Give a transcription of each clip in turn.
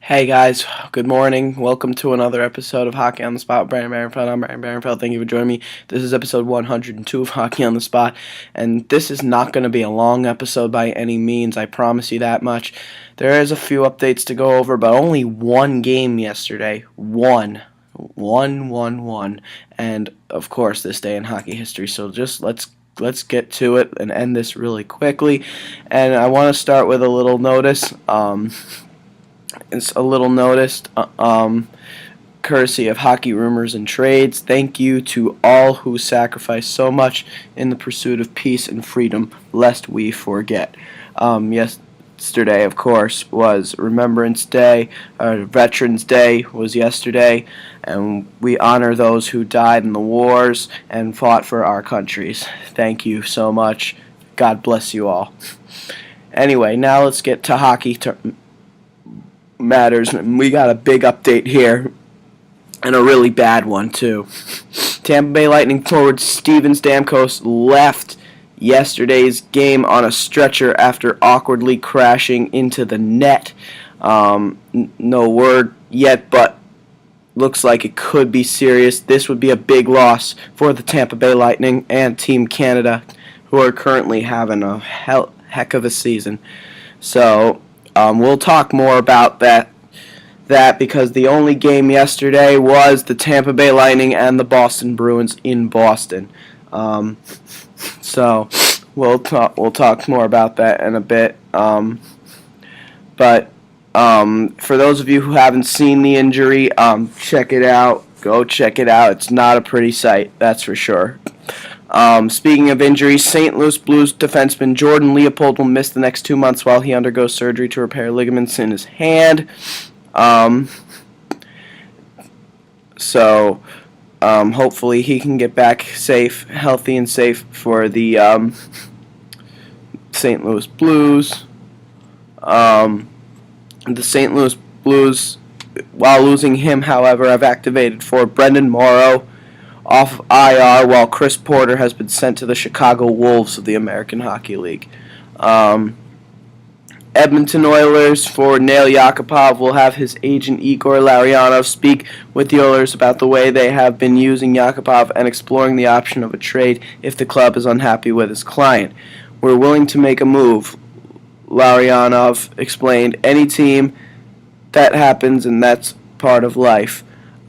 Hey guys, good morning. Welcome to another episode of Hockey on the Spot. Brian Barenfeld. I'm Brian Barenfeld. Thank you for joining me. This is episode 102 of Hockey on the Spot, and this is not going to be a long episode by any means. I promise you that much. There is a few updates to go over, but only one game yesterday. One, and of course this day in hockey history. So just let's get to it and end this really quickly. And I want to start with a little notice. It's a little notice, courtesy of Hockey Rumors and Trades. Thank you to all who sacrificed so much in the pursuit of peace and freedom, lest we forget. Yesterday, of course, was Remembrance Day. Veterans Day was yesterday, and we honor those who died in the wars and fought for our countries. Thank you so much. God bless you all. Anyway, now let's get to hockey matters. We got a big update here, and a really bad one too. Tampa Bay Lightning forward Steven Stamkos left yesterday's game on a stretcher after awkwardly crashing into the net. No word yet, but looks like it could be serious. This would be a big loss for the Tampa Bay Lightning and Team Canada, who are currently having a heck of a season. So we'll talk more about that because the only game yesterday was the Tampa Bay Lightning and the Boston Bruins in Boston. So we'll talk more about that in a bit. But for those of you who haven't seen the injury, check it out. Go check it out. It's not a pretty sight, that's for sure. Speaking of injuries, St. Louis Blues defenseman Jordan Leopold will miss the next 2 months while he undergoes surgery to repair ligaments in his hand. Hopefully he can get back healthy and safe for the St. Louis Blues. The St. Louis Blues, while losing him, however, have activated for Brendan Morrow off IR, while Chris Porter has been sent to the Chicago Wolves of the American Hockey League. Edmonton Oilers forward Nail Yakupov will have his agent Igor Larionov speak with the Oilers about the way they have been using Yakupov and exploring the option of a trade if the club is unhappy with his client. We're willing to make a move, Larionov explained. Any team, that happens, and that's part of life.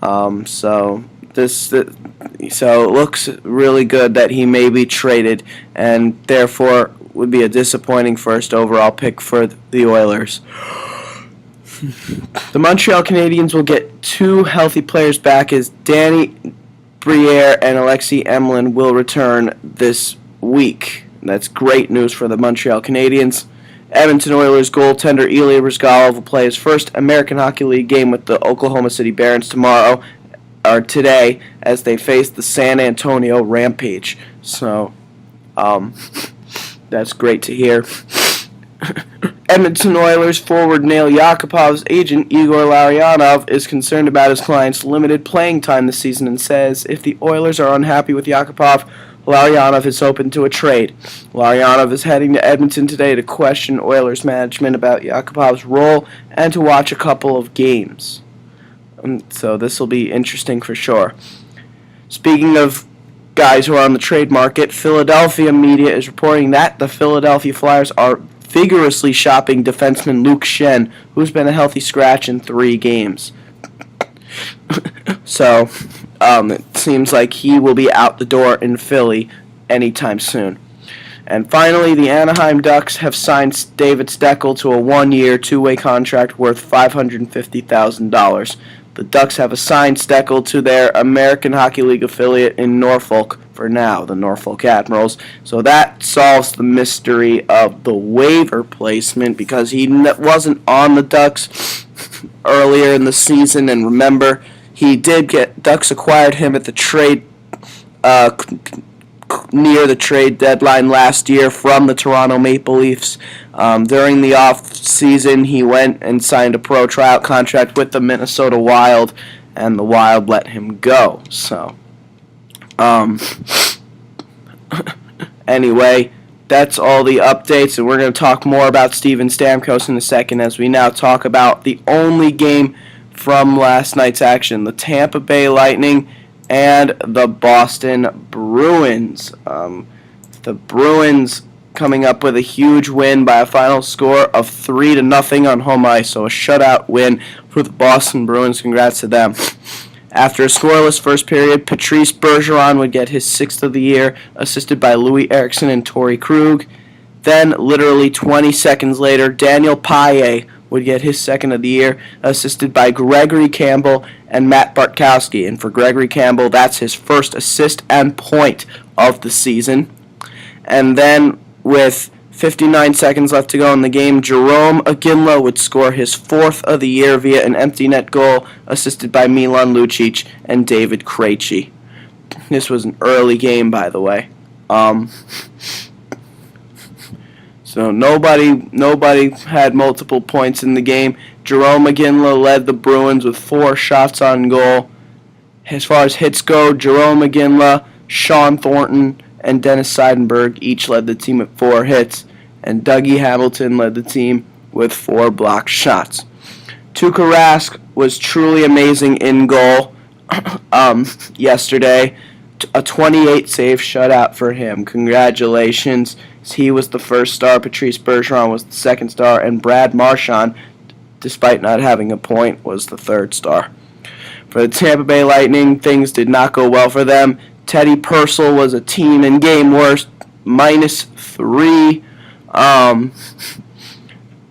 So it looks really good that he may be traded, and therefore would be a disappointing first overall pick for the Oilers. The Montreal Canadiens will get 2 healthy players back as Danny Briere and Alexei Emelin will return this week. That's great news for the Montreal Canadiens. Edmonton Oilers goaltender Ilya Bryzgalov will play his first American Hockey League game with the Oklahoma City Barons today as they face the San Antonio Rampage. So, that's great to hear. Edmonton Oilers forward Nail Yakupov's agent Igor Larionov is concerned about his client's limited playing time this season and says if the Oilers are unhappy with Yakupov, Larionov is open to a trade. Larionov is heading to Edmonton today to question Oilers management about Yakupov's role and to watch a couple of games. So this will be interesting for sure. Speaking of guys who are on the trade market, Philadelphia media is reporting that the Philadelphia Flyers are vigorously shopping defenseman Luke Schenn, who's been a healthy scratch in 3 games. So it seems like he will be out the door in Philly anytime soon. And finally, the Anaheim Ducks have signed David Steckel to a 1-year, 2-way contract worth $550,000. The Ducks have assigned Steckel to their American Hockey League affiliate in Norfolk for now, the Norfolk Admirals. So that solves the mystery of the waiver placement because he wasn't on the Ducks earlier in the season. And remember, Ducks acquired him at the trade near the trade deadline last year from the Toronto Maple Leafs. During the off-season, he went and signed a pro tryout contract with the Minnesota Wild, and the Wild let him go. So, anyway, that's all the updates, and we're going to talk more about Steven Stamkos in a second as we now talk about the only game from last night's action, the Tampa Bay Lightning and the Boston Bruins. The Bruins coming up with a huge win by a final score of 3-0 on home ice, so a shutout win for the Boston Bruins. Congrats to them. After a scoreless first period, Patrice Bergeron would get his 6th of the year, assisted by Louis Eriksson and Torrey Krug. Then, literally 20 seconds later, Daniel Paille would get his 2nd of the year, assisted by Gregory Campbell and Matt Bartkowski. And for Gregory Campbell, that's his first assist and point of the season. And then, with 59 seconds left to go in the game, Jerome Iginla would score his 4th of the year via an empty net goal, assisted by Milan Lucic and David Krejci. This was an early game, by the way. So nobody had multiple points in the game. Jerome Iginla led the Bruins with 4 shots on goal. As far as hits go, Jerome Iginla, Sean Thornton, and Dennis Seidenberg each led the team with 4 hits, and Dougie Hamilton led the team with 4 blocked shots. Tuukka Rask was truly amazing in goal yesterday. A 28-save shutout for him. Congratulations. He was the first star, Patrice Bergeron was the 2nd star, and Brad Marchand, despite not having a point, was the 3rd star. For the Tampa Bay Lightning, things did not go well for them. Teddy Purcell was a team and game worst, -3.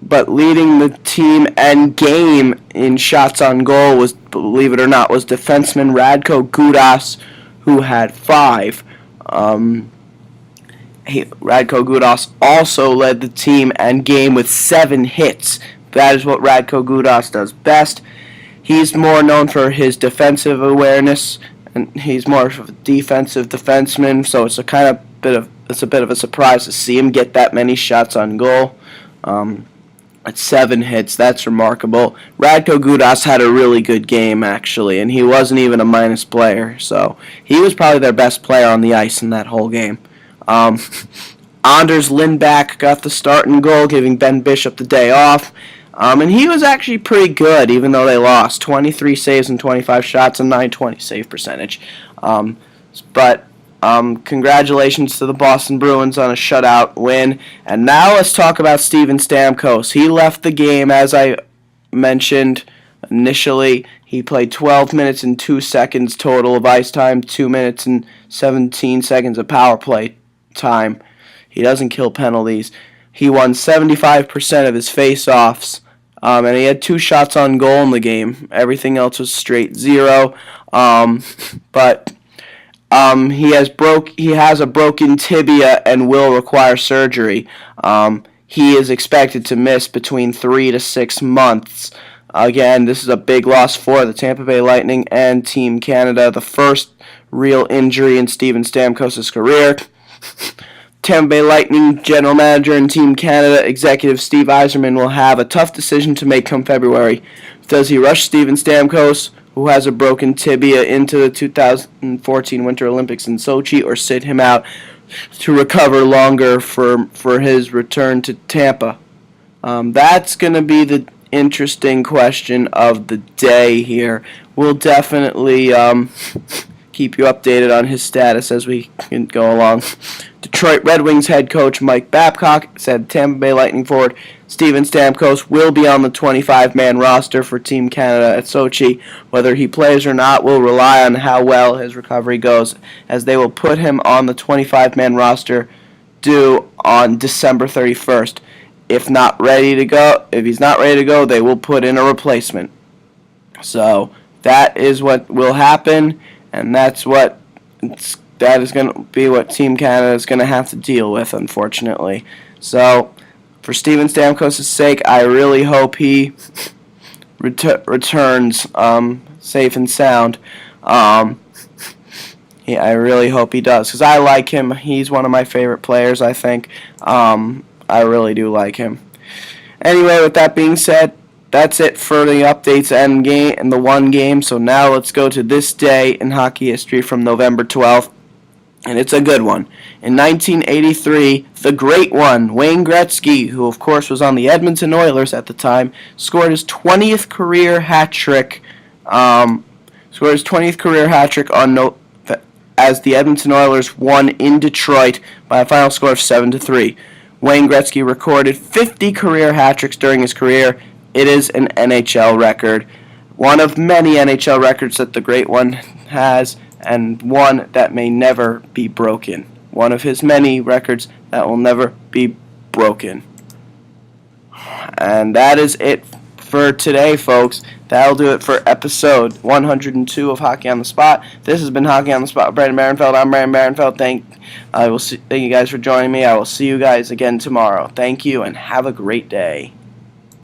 But leading the team and game in shots on goal was, believe it or not, was defenseman Radko Gudas, who had 5. Radko Gudas also led the team and game with 7 hits. That is what Radko Gudas does best. He's more known for his defensive awareness, and he's more of a defensive defenseman, so it's a bit of a surprise to see him get that many shots on goal. At 7 hits, that's remarkable. Radko Gudas had a really good game, actually, and he wasn't even a minus player, so he was probably their best player on the ice in that whole game. Anders Lindback got the start and goal, giving Ben Bishop the day off. And he was actually pretty good, even though they lost. 23 saves and 25 shots, a .920 save percentage. But congratulations to the Boston Bruins on a shutout win. And now let's talk about Steven Stamkos. He left the game, as I mentioned initially. He played 12 minutes and 2 seconds total of ice time, 2 minutes and 17 seconds of power play time. He doesn't kill penalties. He won 75% of his face-offs, and he had 2 shots on goal in the game. Everything else was straight 0. But he has a broken tibia and will require surgery. He is expected to miss between 3 to 6 months. Again, this is a big loss for the Tampa Bay Lightning and Team Canada. The first real injury in Steven Stamkos' career. Tampa Bay Lightning General Manager and Team Canada Executive Steve Yzerman will have a tough decision to make come February. Does he rush Steven Stamkos, who has a broken tibia, into the 2014 Winter Olympics in Sochi, or sit him out to recover longer for his return to Tampa? That's going to be the interesting question of the day here. We'll definitely keep you updated on his status as we can go along. Detroit Red Wings head coach Mike Babcock said Tampa Bay Lightning forward Steven Stamkos will be on the 25-man roster for Team Canada at Sochi. Whether he plays or not will rely on how well his recovery goes, as they will put him on the 25-man roster due on December 31st. If he's not ready to go, they will put in a replacement. So that is what will happen, and that is going to be what Team Canada is going to have to deal with, unfortunately. So, for Steven Stamkos' sake, I really hope he returns safe and sound. I really hope he does, because I like him. He's one of my favorite players, I think. I really do like him. Anyway, with that being said, that's it for the updates and the one game. So now let's go to this day in hockey history from November 12th. and it's a good one. In 1983, the great one, Wayne Gretzky, who of course was on the Edmonton Oilers at the time, scored his 20th career hat trick. Scored his 20th career hat trick as the Edmonton Oilers won in Detroit by a final score of 7-3. Wayne Gretzky recorded 50 career hat tricks during his career. It is an NHL record, one of many NHL records that the great one has, and one that may never be broken. One of his many records that will never be broken. And that is it for today, folks. That'll do it for episode 102 of Hockey on the Spot. This has been Hockey on the Spot with Brandon Barenfeld. I'm Brandon Barenfeld. Thank you guys for joining me. I will see you guys again tomorrow. Thank you, and have a great day.